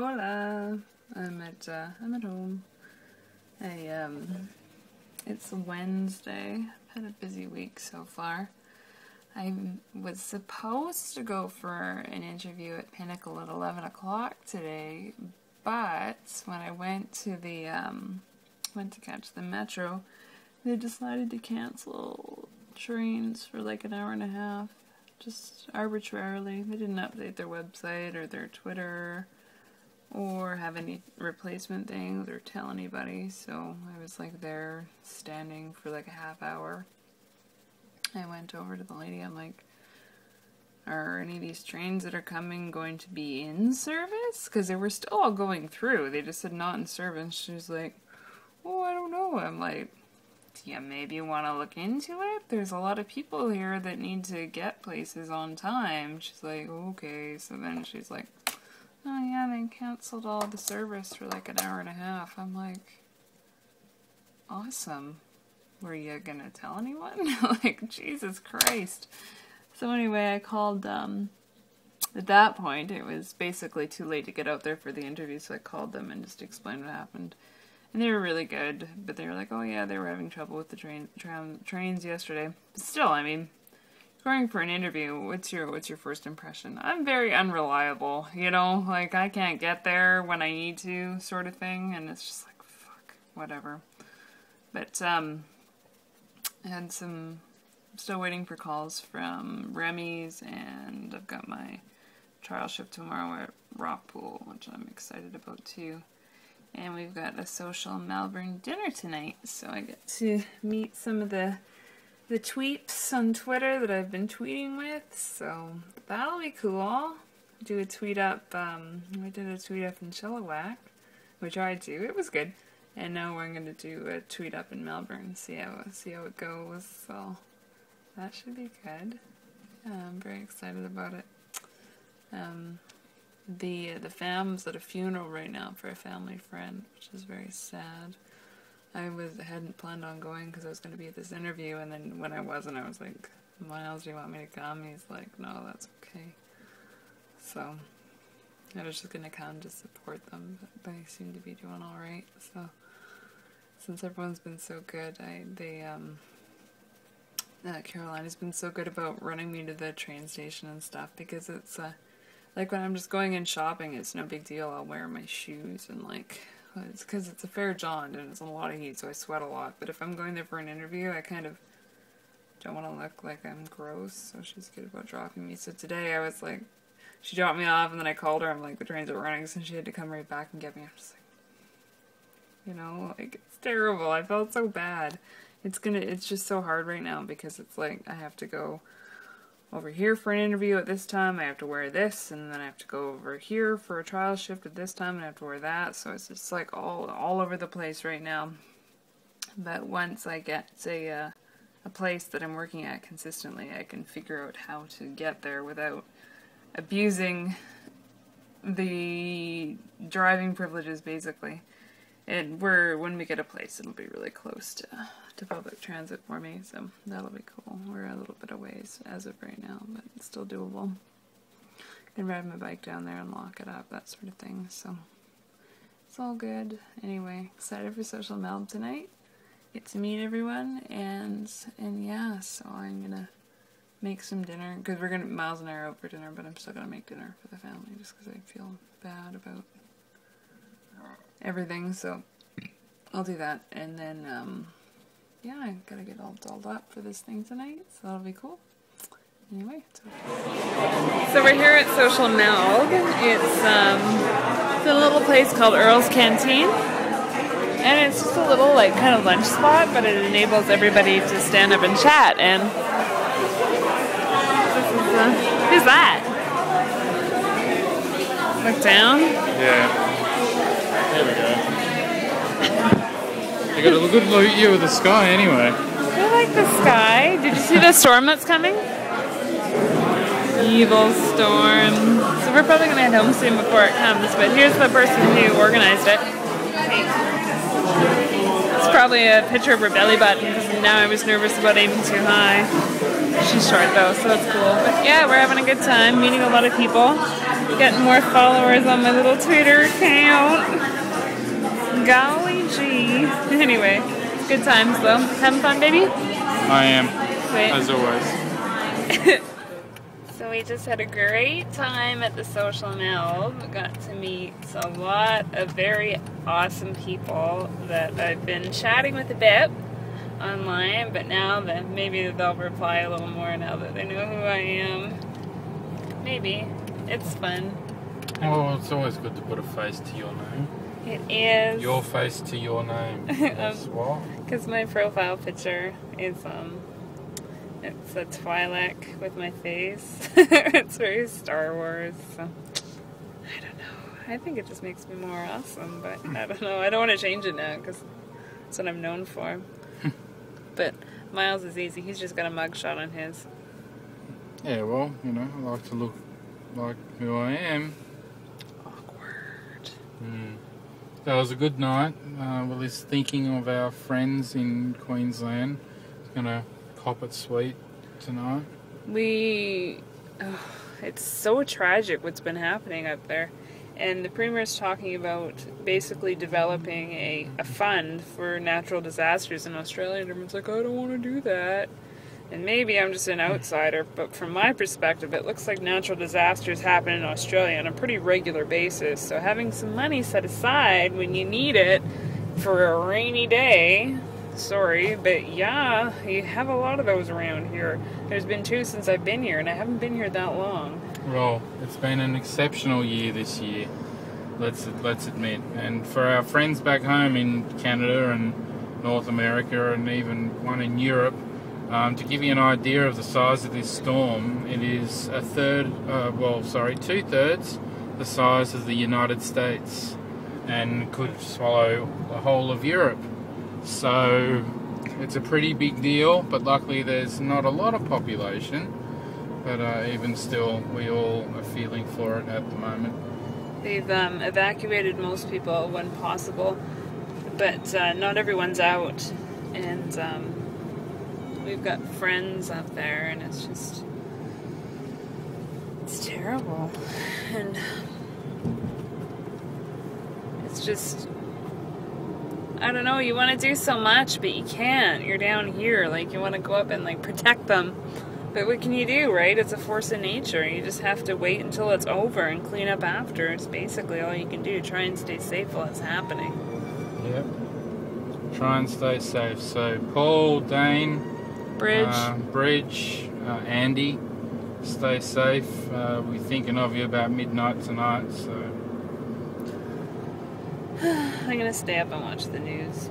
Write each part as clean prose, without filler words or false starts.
Hola. I'm at home. It's Wednesday. I've had a busy week so far. I was supposed to go for an interview at Pinnacle at 11 o'clock today, but when I went to catch the metro, they decided to cancel trains for like an hour and a half, just arbitrarily. They didn't update their website or their Twitter or have any replacement things or tell anybody, so I was like there standing for like a half hour. I went over to the lady, I'm like, are any of these trains that are coming going to be in service? Because they were still all going through, they just said not in service. She was like, oh, I don't know. I'm like, do you maybe want to look into it? There's a lot of people here that need to get places on time. She's like, okay. So then she's like, oh yeah, they canceled all the service for like an hour and a half. I'm like, awesome. Were you gonna tell anyone? Like, Jesus Christ. So anyway, I called, at that point, it was basically too late to get out there for the interview, so I called them and just explained what happened. And they were really good, but they were like, oh yeah, they were having trouble with the trains yesterday. But still, I mean, going for an interview, what's your first impression? I'm very unreliable, you know, like I can't get there when I need to, sort of thing, and it's just like, fuck, whatever. But, I had still waiting for calls from Remy's, and I've got my trial shift tomorrow at Rockpool, which I'm excited about too. And we've got a social Melbourne dinner tonight, so I get to meet some of the tweeps on Twitter that I've been tweeting with, so that'll be cool. Do a tweet up, we did a tweet up in Chilliwack, we tried to, it was good. And now we're going to do a tweet up in Melbourne, see how it goes, so that should be good. I'm very excited about it. The fam's at a funeral right now for a family friend, which is very sad. I hadn't planned on going because I was going to be at this interview, and then when I wasn't, I was like, Miles, do you want me to come? He's like, no, that's okay. So I was just going to come to support them, but they seem to be doing alright, so since everyone's been so good, Carolina's been so good about running me to the train station and stuff, because it's, like when I'm just going in shopping, it's no big deal, I'll wear my shoes, and like, it's because it's a fair jaunt, and it's a lot of heat, so I sweat a lot, but if I'm going there for an interview, I kind of don't want to look like I'm gross, so she's good about dropping me. So today I was like, she dropped me off, and then I called her, I'm like, the trains are running, so she had to come right back and get me. I'm just like, you know, like, it's terrible. I felt so bad. It's just so hard right now, because it's like, I have to go over here for an interview at this time, I have to wear this, and then I have to go over here for a trial shift at this time, and I have to wear that, so it's just like all over the place right now. But once I get a place that I'm working at consistently, I can figure out how to get there without abusing the driving privileges, basically. And when we get a place, it'll be really close to public transit for me, so that'll be cool. We're a little bit of ways as of right now, but it's still doable. I can ride my bike down there and lock it up, that sort of thing, so it's all good. Anyway, excited for Social Melb tonight. Get to meet everyone, and yeah, so I'm gonna make some dinner, because Miles and I are out for dinner, but I'm still gonna make dinner for the family, just because I feel bad about everything, so I'll do that, and then, yeah, I gotta get all dolled up for this thing tonight, so that'll be cool. Anyway, so we're here at Social Melb. It's a little place called Earl's Canteen, and it's just a little, like, kind of lunch spot, but it enables everybody to stand up and chat, and this is, who's that? Look down? Yeah. There we go. You got a good view of the sky anyway. I like the sky. Did you see the storm that's coming? Evil storm. So we're probably going to head home soon before it comes, but here's the person who organized it. It's probably a picture of her belly button, because now I was nervous about aiming too high. She's short though, so that's cool. But yeah, we're having a good time, meeting a lot of people. Getting more followers on my little Twitter account. Golly gee. Anyway, good times though. Having fun, baby? I am, Wait. as always. So we just had a great time at the Social Mill. Got to meet a lot of very awesome people that I've been chatting with a bit online, but now that maybe they'll reply a little more now that they know who I am. Maybe. It's fun. Well, it's always good to put a face to your name. It is. Your face to your name. That's what? Because my profile picture is, it's a Twi'lek with my face. It's very Star Wars, so I don't know. I think it just makes me more awesome, but I don't know. I don't want to change it now because that's what I'm known for. But Miles is easy. He's just got a mugshot on his. Yeah, well, you know, I like to look like who I am. Awkward. That was a good night. Willie's thinking of our friends in Queensland. He's going to cop it sweet tonight. It's so tragic what's been happening up there. And the Premier's talking about basically developing a fund for natural disasters in Australia. And everyone's like, I don't want to do that. And maybe I'm just an outsider, but from my perspective, it looks like natural disasters happen in Australia on a pretty regular basis. So having some money set aside when you need it for a rainy day, sorry, but yeah, you have a lot of those around here. There's been 2 since I've been here, and I haven't been here that long. Well, it's been an exceptional year this year, let's admit. And for our friends back home in Canada and North America and even one in Europe, to give you an idea of the size of this storm, it is 2/3 the size of the United States and could swallow the whole of Europe. So it's a pretty big deal, but luckily there's not a lot of population. But even still, we all are feeling for it at the moment. They've evacuated most people when possible, but not everyone's out. And we've got friends up there, and it's terrible. And it's just, I don't know, you want to do so much, but you can't. You're down here, like, you want to go up and, like, protect them. But what can you do, right? It's a force of nature. You just have to wait until it's over and clean up after. It's basically all you can do. Try and stay safe while it's happening. Yep. Try and stay safe. So, Paul, Dane, Bridge, Andy, stay safe. We're thinking of you about midnight tonight, so. I'm going to stay up and watch the news.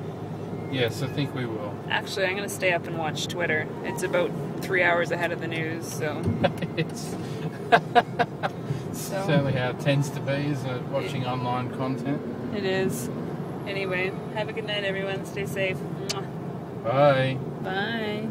Yes, I think we will. Actually, I'm going to stay up and watch Twitter. It's about 3 hours ahead of the news, so. It's certainly how it tends to be, isn't it? Watching online content. It is. Anyway, have a good night, everyone. Stay safe. Mwah. Bye. Bye.